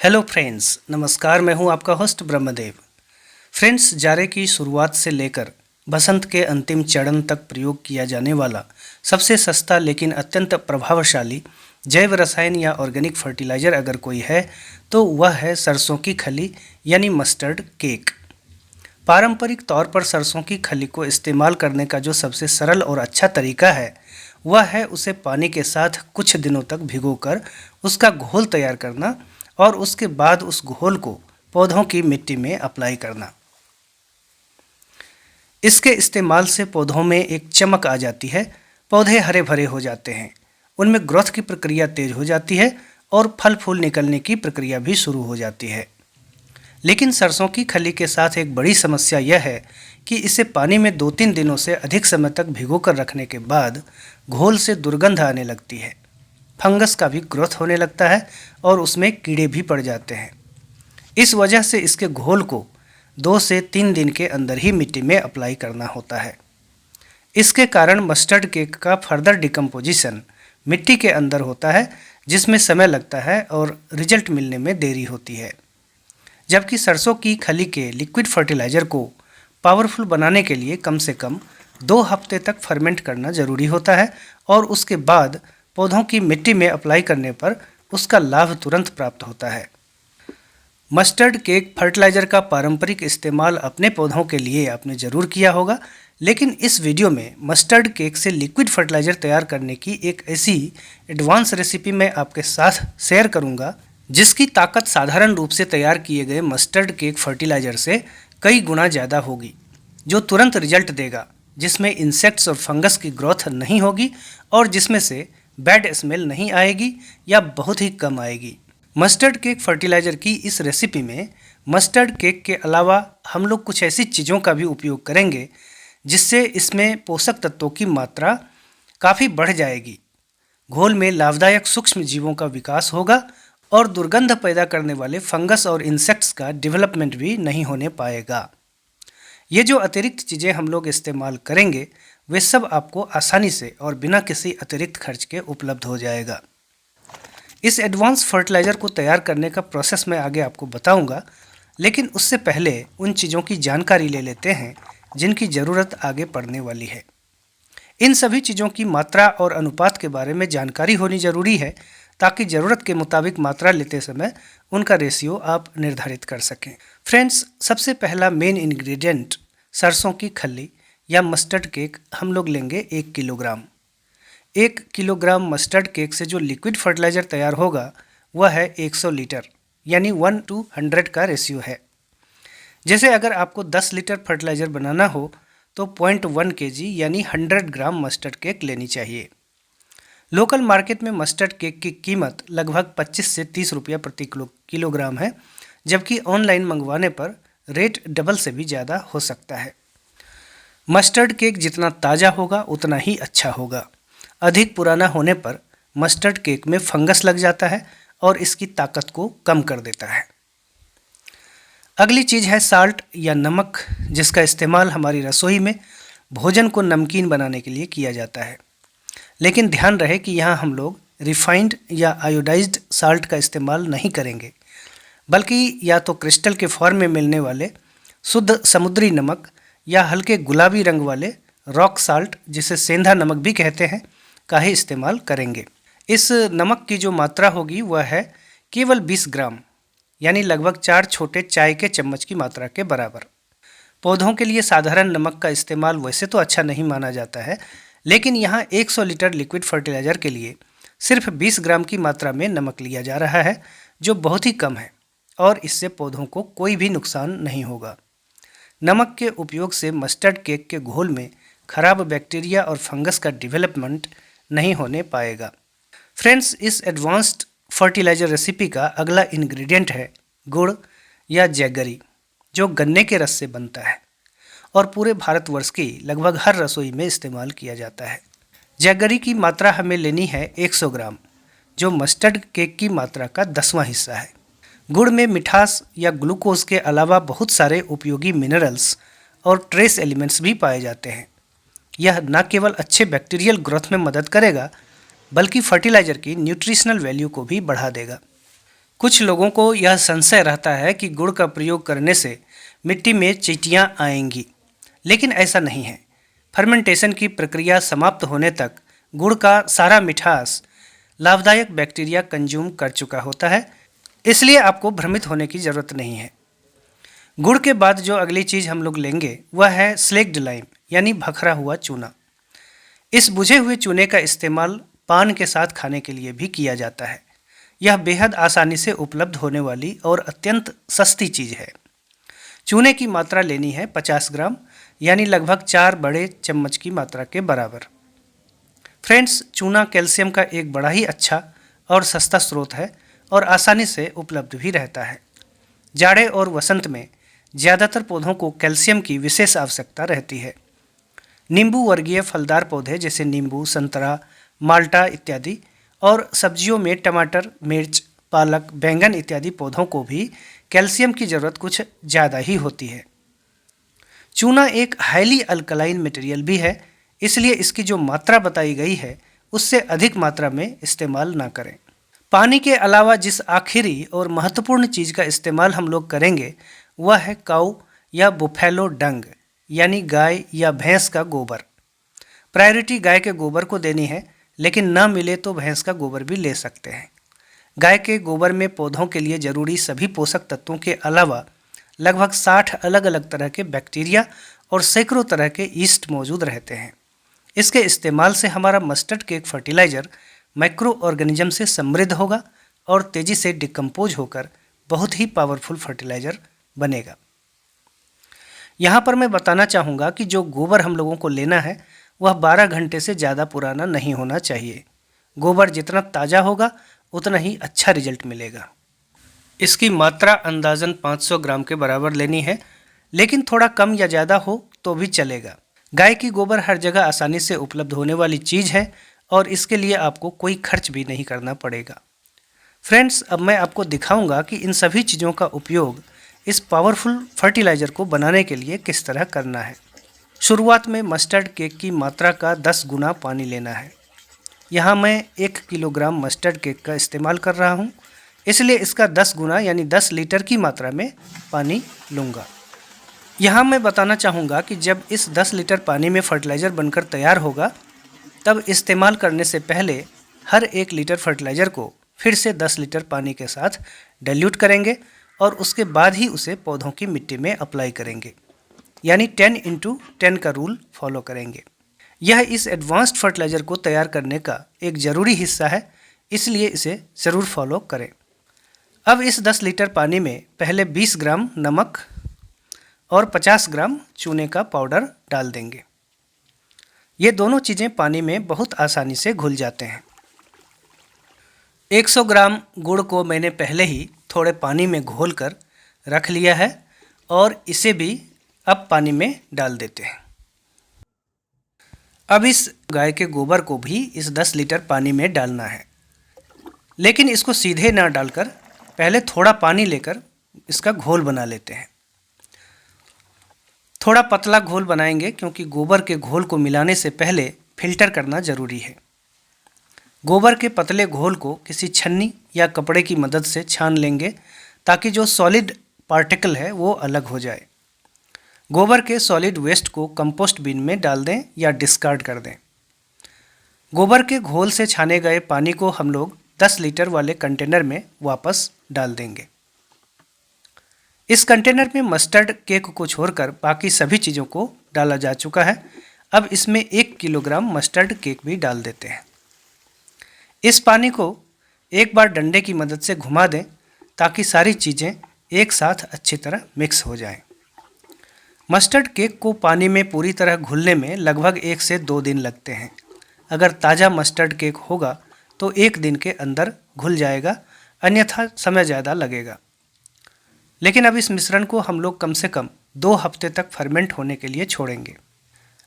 Hello friends, नमस्कार। मैं हूं आपका होस्ट ब्रह्मदेव। फ्रेंड्स, जाड़े की शुरुआत से लेकर बसंत के अंतिम चरण तक प्रयोग किया जाने वाला सबसे सस्ता लेकिन अत्यंत प्रभावशाली जैव रसायन या ऑर्गेनिक फर्टिलाइज़र अगर कोई है तो वह है सरसों की खली यानी मस्टर्ड केक। पारंपरिक तौर पर सरसों की खली को इस्तेमाल करने का जो सबसे सरल और अच्छा तरीका है वह है उसे पानी के साथ कुछ दिनों तक भिगोकर उसका घोल तैयार करना और उसके बाद उस घोल को पौधों की मिट्टी में अप्लाई करना। इसके इस्तेमाल से पौधों में एक चमक आ जाती है, पौधे हरे भरे हो जाते हैं, उनमें ग्रोथ की प्रक्रिया तेज हो जाती है और फल फूल निकलने की प्रक्रिया भी शुरू हो जाती है। लेकिन सरसों की खली के साथ एक बड़ी समस्या यह है कि इसे पानी में 2-3 दिनों से अधिक समय तक भिगोकर रखने के बाद घोल से दुर्गंध आने लगती है, फंगस का भी ग्रोथ होने लगता है और उसमें कीड़े भी पड़ जाते हैं। इस वजह से इसके घोल को 2 से 3 दिन के अंदर ही मिट्टी में अप्लाई करना होता है। इसके कारण मस्टर्ड केक का फर्दर डिकम्पोजिशन मिट्टी के अंदर होता है, जिसमें समय लगता है और रिजल्ट मिलने में देरी होती है। जबकि सरसों की खली के लिक्विड फर्टिलाइज़र को पावरफुल बनाने के लिए कम से कम 2 हफ्ते तक फर्मेंट करना ज़रूरी होता है और उसके बाद पौधों की मिट्टी में अप्लाई करने पर उसका लाभ तुरंत प्राप्त होता है। मस्टर्ड केक फर्टिलाइज़र का पारंपरिक इस्तेमाल अपने पौधों के लिए आपने ज़रूर किया होगा, लेकिन इस वीडियो में मस्टर्ड केक से लिक्विड फर्टिलाइज़र तैयार करने की एक ऐसी एडवांस रेसिपी मैं आपके साथ शेयर करूंगा जिसकी ताकत साधारण रूप से तैयार किए गए मस्टर्ड केक फर्टिलाइज़र से कई गुना ज़्यादा होगी, जो तुरंत रिजल्ट देगा, जिसमें इंसेक्ट्स और फंगस की ग्रोथ नहीं होगी और जिसमें से बैड स्मेल नहीं आएगी या बहुत ही कम आएगी। मस्टर्ड केक फर्टिलाइज़र की इस रेसिपी में मस्टर्ड केक के अलावा हम लोग कुछ ऐसी चीज़ों का भी उपयोग करेंगे जिससे इसमें पोषक तत्वों की मात्रा काफ़ी बढ़ जाएगी, घोल में लाभदायक सूक्ष्म जीवों का विकास होगा और दुर्गंध पैदा करने वाले फंगस और इंसेक्ट्स का डेवलपमेंट भी नहीं होने पाएगा। ये जो अतिरिक्त चीज़ें हम लोग इस्तेमाल करेंगे वे सब आपको आसानी से और बिना किसी अतिरिक्त खर्च के उपलब्ध हो जाएगा। इस एडवांस फर्टिलाइज़र को तैयार करने का प्रोसेस मैं आगे आपको बताऊंगा, लेकिन उससे पहले उन चीज़ों की जानकारी ले लेते हैं जिनकी ज़रूरत आगे पड़ने वाली है। इन सभी चीज़ों की मात्रा और अनुपात के बारे में जानकारी होनी ज़रूरी है ताकि ज़रूरत के मुताबिक मात्रा लेते समय उनका रेशियो आप निर्धारित कर सकें। फ्रेंड्स, सबसे पहला मेन इंग्रेडिएंट सरसों की खली या मस्टर्ड केक हम लोग लेंगे 1 किलोग्राम। 1 किलोग्राम मस्टर्ड केक से जो लिक्विड फर्टिलाइज़र तैयार होगा वह है 100 लीटर यानी 1:100 का रेशियो है। जैसे अगर आपको 10 लीटर फर्टिलाइज़र बनाना हो तो 0.1 kg यानी 100 ग्राम मस्टर्ड केक लेनी चाहिए। लोकल मार्केट में मस्टर्ड केक की कीमत लगभग 25 से 30 रुपया प्रति किलोग्राम है, जबकि ऑनलाइन मंगवाने पर रेट डबल से भी ज़्यादा हो सकता है। मस्टर्ड केक जितना ताज़ा होगा उतना ही अच्छा होगा। अधिक पुराना होने पर मस्टर्ड केक में फंगस लग जाता है और इसकी ताकत को कम कर देता है। अगली चीज़ है साल्ट या नमक, जिसका इस्तेमाल हमारी रसोई में भोजन को नमकीन बनाने के लिए किया जाता है। लेकिन ध्यान रहे कि यहाँ हम लोग रिफाइंड या आयोडाइज्ड साल्ट का इस्तेमाल नहीं करेंगे, बल्कि या तो क्रिस्टल के फॉर्म में मिलने वाले शुद्ध समुद्री नमक या हल्के गुलाबी रंग वाले रॉक साल्ट, जिसे सेंधा नमक भी कहते हैं, का ही इस्तेमाल करेंगे। इस नमक की जो मात्रा होगी वह है केवल 20 ग्राम यानी लगभग 4 छोटे चाय के चम्मच की मात्रा के बराबर। पौधों के लिए साधारण नमक का इस्तेमाल वैसे तो अच्छा नहीं माना जाता है, लेकिन यहाँ 100 लीटर लिक्विड फर्टिलाइज़र के लिए सिर्फ 20 ग्राम की मात्रा में नमक लिया जा रहा है, जो बहुत ही कम है और इससे पौधों को कोई भी नुकसान नहीं होगा। नमक के उपयोग से मस्टर्ड केक के घोल में खराब बैक्टीरिया और फंगस का डेवलपमेंट नहीं होने पाएगा। फ्रेंड्स, इस एडवांस्ड फर्टिलाइज़र रेसिपी का अगला इंग्रेडिएंट है गुड़ या जैगरी, जो गन्ने के रस से बनता है और पूरे भारतवर्ष की लगभग हर रसोई में इस्तेमाल किया जाता है। जैगरी की मात्रा हमें लेनी है 100 ग्राम, जो मस्टर्ड केक की मात्रा का 10वां हिस्सा है। गुड़ में मिठास या ग्लूकोज के अलावा बहुत सारे उपयोगी मिनरल्स और ट्रेस एलिमेंट्स भी पाए जाते हैं। यह न केवल अच्छे बैक्टीरियल ग्रोथ में मदद करेगा, बल्कि फर्टिलाइज़र की न्यूट्रिशनल वैल्यू को भी बढ़ा देगा। कुछ लोगों को यह संशय रहता है कि गुड़ का प्रयोग करने से मिट्टी में चींटियां आएंगी, लेकिन ऐसा नहीं है। फर्मेंटेशन की प्रक्रिया समाप्त होने तक गुड़ का सारा मिठास लाभदायक बैक्टीरिया कंज्यूम कर चुका होता है, इसलिए आपको भ्रमित होने की ज़रूरत नहीं है। गुड़ के बाद जो अगली चीज़ हम लोग लेंगे वह है स्लेक्ड लाइम यानी भखरा हुआ चूना। इस बुझे हुए चूने का इस्तेमाल पान के साथ खाने के लिए भी किया जाता है। यह बेहद आसानी से उपलब्ध होने वाली और अत्यंत सस्ती चीज़ है। चूने की मात्रा लेनी है 50 ग्राम, यानी लगभग 4 बड़े चम्मच की मात्रा के बराबर। फ्रेंड्स, चूना कैल्शियम का एक बड़ा ही अच्छा और सस्ता स्रोत है और आसानी से उपलब्ध भी रहता है। जाड़े और वसंत में ज़्यादातर पौधों को कैल्शियम की विशेष आवश्यकता रहती है। नींबू वर्गीय फलदार पौधे जैसे नींबू, संतरा, माल्टा इत्यादि और सब्जियों में टमाटर, मिर्च, पालक, बैंगन इत्यादि पौधों को भी कैल्शियम की ज़रूरत कुछ ज़्यादा ही होती है। चूना एक हाईली अल्कलाइन मटेरियल भी है, इसलिए इसकी जो मात्रा बताई गई है उससे अधिक मात्रा में इस्तेमाल ना करें। पानी के अलावा जिस आखिरी और महत्वपूर्ण चीज़ का इस्तेमाल हम लोग करेंगे वह है काऊ या बुफेलो डंग, यानी गाय या भैंस का गोबर। प्रायोरिटी गाय के गोबर को देनी है, लेकिन ना मिले तो भैंस का गोबर भी ले सकते हैं। गाय के गोबर में पौधों के लिए ज़रूरी सभी पोषक तत्वों के अलावा लगभग 60 अलग अलग तरह के बैक्टीरिया और सैकड़ों तरह के यीस्ट मौजूद रहते हैं। इसके इस्तेमाल से हमारा mustard cake fertiliser micro organism से समृद्ध होगा और तेज़ी से डिकम्पोज होकर बहुत ही पावरफुल फर्टिलाइज़र बनेगा। यहाँ पर मैं बताना चाहूँगा कि जो गोबर हम लोगों को लेना है वह 12 घंटे से ज़्यादा पुराना नहीं होना चाहिए। गोबर जितना ताज़ा होगा उतना ही अच्छा रिजल्ट मिलेगा। इसकी मात्रा अंदाज़न 500 ग्राम के बराबर लेनी है, लेकिन थोड़ा कम या ज़्यादा हो तो भी चलेगा। गाय की गोबर हर जगह आसानी से उपलब्ध होने वाली चीज़ है और इसके लिए आपको कोई खर्च भी नहीं करना पड़ेगा। फ्रेंड्स, अब मैं आपको दिखाऊंगा कि इन सभी चीज़ों का उपयोग इस पावरफुल फर्टिलाइज़र को बनाने के लिए किस तरह करना है। शुरुआत में मस्टर्ड केक की मात्रा का 10 गुना पानी लेना है। यहाँ मैं 1 किलोग्राम मस्टर्ड केक का इस्तेमाल कर रहा हूँ, इसलिए इसका 10 गुना यानी 10 लीटर की मात्रा में पानी लूँगा। यहाँ मैं बताना चाहूँगा कि जब इस 10 लीटर पानी में फर्टिलाइज़र बनकर तैयार होगा तब इस्तेमाल करने से पहले हर 1 लीटर फर्टिलाइज़र को फिर से 10 लीटर पानी के साथ डाइल्यूट करेंगे और उसके बाद ही उसे पौधों की मिट्टी में अप्लाई करेंगे, यानी 10x10 का रूल फॉलो करेंगे। यह इस एडवांस्ड फर्टिलाइज़र को तैयार करने का एक ज़रूरी हिस्सा है, इसलिए इसे ज़रूर फॉलो करें। अब इस 10 लीटर पानी में पहले 20 ग्राम नमक और 50 ग्राम चूने का पाउडर डाल देंगे। ये दोनों चीज़ें पानी में बहुत आसानी से घुल जाते हैं। 100 ग्राम गुड़ को मैंने पहले ही थोड़े पानी में घोलकर रख लिया है और इसे भी अब पानी में डाल देते हैं। अब इस गाय के गोबर को भी इस 10 लीटर पानी में डालना है, लेकिन इसको सीधे ना डालकर पहले थोड़ा पानी लेकर इसका घोल बना लेते हैं। थोड़ा पतला घोल बनाएंगे क्योंकि गोबर के घोल को मिलाने से पहले फिल्टर करना ज़रूरी है। गोबर के पतले घोल को किसी छन्नी या कपड़े की मदद से छान लेंगे ताकि जो सॉलिड पार्टिकल है वो अलग हो जाए। गोबर के सॉलिड वेस्ट को कंपोस्ट बिन में डाल दें या डिस्कार्ड कर दें। गोबर के घोल से छाने गए पानी को हम लोग 10 लीटर वाले कंटेनर में वापस डाल देंगे। इस कंटेनर में मस्टर्ड केक को छोड़कर बाकी सभी चीज़ों को डाला जा चुका है। अब इसमें 1 किलोग्राम मस्टर्ड केक भी डाल देते हैं। इस पानी को एक बार डंडे की मदद से घुमा दें ताकि सारी चीज़ें एक साथ अच्छी तरह मिक्स हो जाएं। मस्टर्ड केक को पानी में पूरी तरह घुलने में लगभग 1 से 2 दिन लगते हैं। अगर ताज़ा मस्टर्ड केक होगा तो 1 दिन के अंदर घुल जाएगा, अन्यथा समय ज़्यादा लगेगा। लेकिन अब इस मिश्रण को हम लोग कम से कम 2 हफ्ते तक फर्मेंट होने के लिए छोड़ेंगे।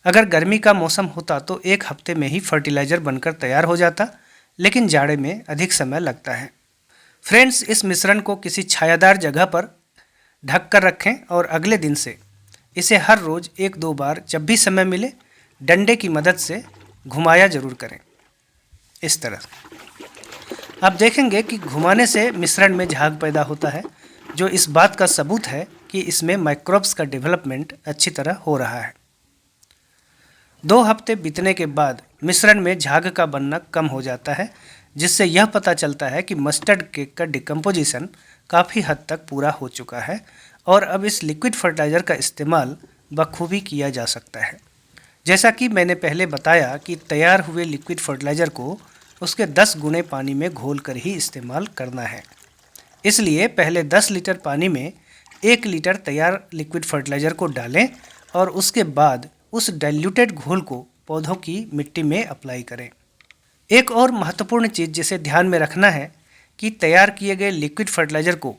अगर गर्मी का मौसम होता तो 1 हफ्ते में ही फर्टिलाइज़र बनकर तैयार हो जाता, लेकिन जाड़े में अधिक समय लगता है। फ्रेंड्स, इस मिश्रण को किसी छायादार जगह पर ढक कर रखें और अगले दिन से इसे हर रोज़ 1-2 बार जब भी समय मिले डंडे की मदद से घुमाया ज़रूर करें। इस तरह आप देखेंगे कि घुमाने से मिश्रण में झाग पैदा होता है, जो इस बात का सबूत है कि इसमें माइक्रोब्स का डेवलपमेंट अच्छी तरह हो रहा है। 2 हफ्ते बीतने के बाद मिश्रण में झाग का बनना कम हो जाता है, जिससे यह पता चलता है कि मस्टर्ड केक का डिकम्पोजिशन काफ़ी हद तक पूरा हो चुका है और अब इस लिक्विड फर्टिलाइज़र का इस्तेमाल बखूबी किया जा सकता है। जैसा कि मैंने पहले बताया कि तैयार हुए लिक्विड फर्टिलाइज़र को उसके 10 गुने पानी में घोल कर ही इस्तेमाल करना है। इसलिए पहले 10 लीटर पानी में 1 लीटर तैयार लिक्विड फर्टिलाइज़र को डालें और उसके बाद उस डाइल्यूटेड घोल को पौधों की मिट्टी में अप्लाई करें। एक और महत्वपूर्ण चीज़ जिसे ध्यान में रखना है कि तैयार किए गए लिक्विड फर्टिलाइज़र को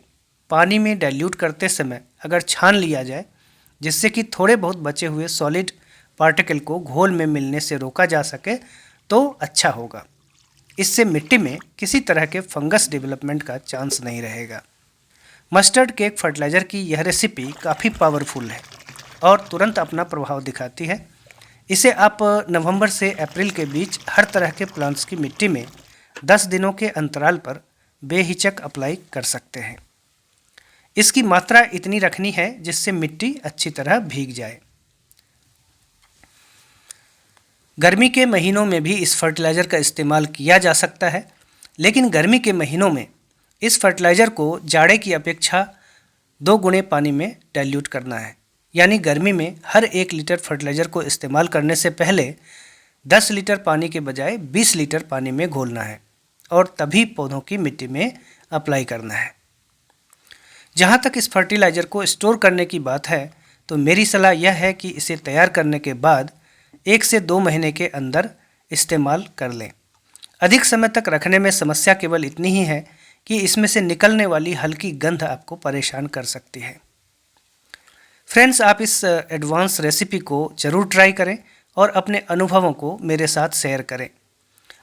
पानी में डाइल्यूट करते समय अगर छान लिया जाए, जिससे कि थोड़े बहुत बचे हुए सॉलिड पार्टिकल को घोल में मिलने से रोका जा सके, तो अच्छा होगा। इससे मिट्टी में किसी तरह के फंगस डेवलपमेंट का चांस नहीं रहेगा। मस्टर्ड केक फर्टिलाइज़र की यह रेसिपी काफ़ी पावरफुल है और तुरंत अपना प्रभाव दिखाती है। इसे आप नवंबर से अप्रैल के बीच हर तरह के प्लांट्स की मिट्टी में 10 दिनों के अंतराल पर बेहिचक अप्लाई कर सकते हैं। इसकी मात्रा इतनी रखनी है जिससे मिट्टी अच्छी तरह भीग जाए। गर्मी के महीनों में भी इस फर्टिलाइज़र का इस्तेमाल किया जा सकता है, लेकिन गर्मी के महीनों में इस फर्टिलाइज़र को जाड़े की अपेक्षा 2 गुने पानी में डाइल्यूट करना है। यानी गर्मी में हर 1 लीटर फर्टिलाइज़र को इस्तेमाल करने से पहले 10 लीटर पानी के बजाय 20 लीटर पानी में घोलना है और तभी पौधों की मिट्टी में अप्लाई करना है। जहाँ तक इस फर्टिलाइज़र को स्टोर करने की बात है, तो मेरी सलाह यह है कि इसे तैयार करने के बाद 1 से 2 महीने के अंदर इस्तेमाल कर लें। अधिक समय तक रखने में समस्या केवल इतनी ही है कि इसमें से निकलने वाली हल्की गंध आपको परेशान कर सकती है। फ्रेंड्स, आप इस एडवांस रेसिपी को ज़रूर ट्राई करें और अपने अनुभवों को मेरे साथ शेयर करें।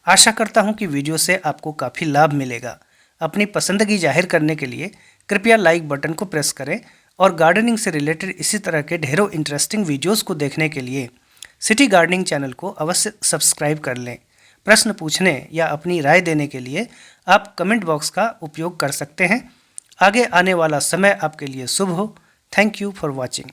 आशा करता हूं कि वीडियो से आपको काफ़ी लाभ मिलेगा। अपनी पसंदगी जाहिर करने के लिए कृपया लाइक बटन को प्रेस करें और गार्डनिंग से रिलेटेड इसी तरह के ढेरों इंटरेस्टिंग वीडियोस को देखने के लिए सिटी गार्डनिंग चैनल को अवश्य सब्सक्राइब कर लें। प्रश्न पूछने या अपनी राय देने के लिए आप कमेंट बॉक्स का उपयोग कर सकते हैं। आगे आने वाला समय आपके लिए शुभ हो। Thank you for watching.